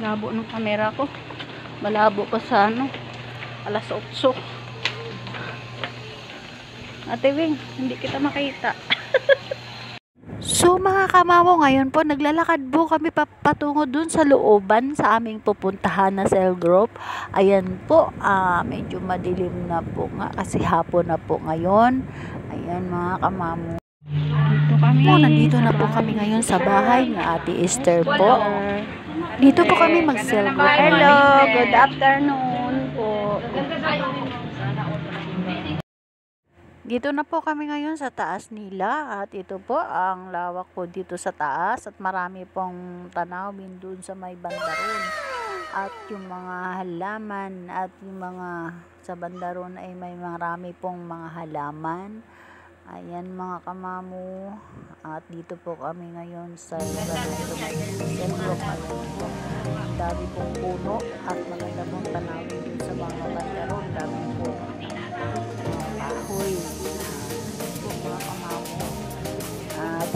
Labo ng camera ko. Malabo pa sa ano. Alas 8. Ate Wing, hindi kita makita. So mga kamamo, ngayon po naglalakad po kami patungo dun sa looban sa aming pupuntahan na cell group. Ayan po, medyo madilim na po nga kasi hapon na po ngayon. Ayan mga kamamo. Nandito na po kami ngayon sa bahay ng Ate Esther po. Dito po kami mag-cell group. Hello, good afternoon po. Dito na po kami ngayon sa taas nila at ito po ang lawak po dito sa taas at marami pong tanawin dun sa may bandaron at yung mga halaman at yung mga sa bandaron ay may marami pong mga halaman. Ayan mga kamamo, at dito po kami ngayon sa lugar dito ngayon sa ang dami pong puno at maganda pong tanawin dun sa mga bandaron, dami po kahoy po mga kamamo at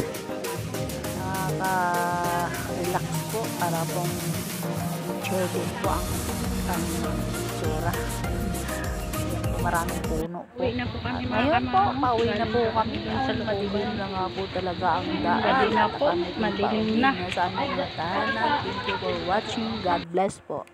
nakaka-relax po para pong enjoy din po ang tsura. Maraming puno po. Ngayon po, pauwi na po kami sa madilim na nga po talaga ang daan. Madilim na po, madilim na. Sa aming tahanan. Thank you for watching. God bless po.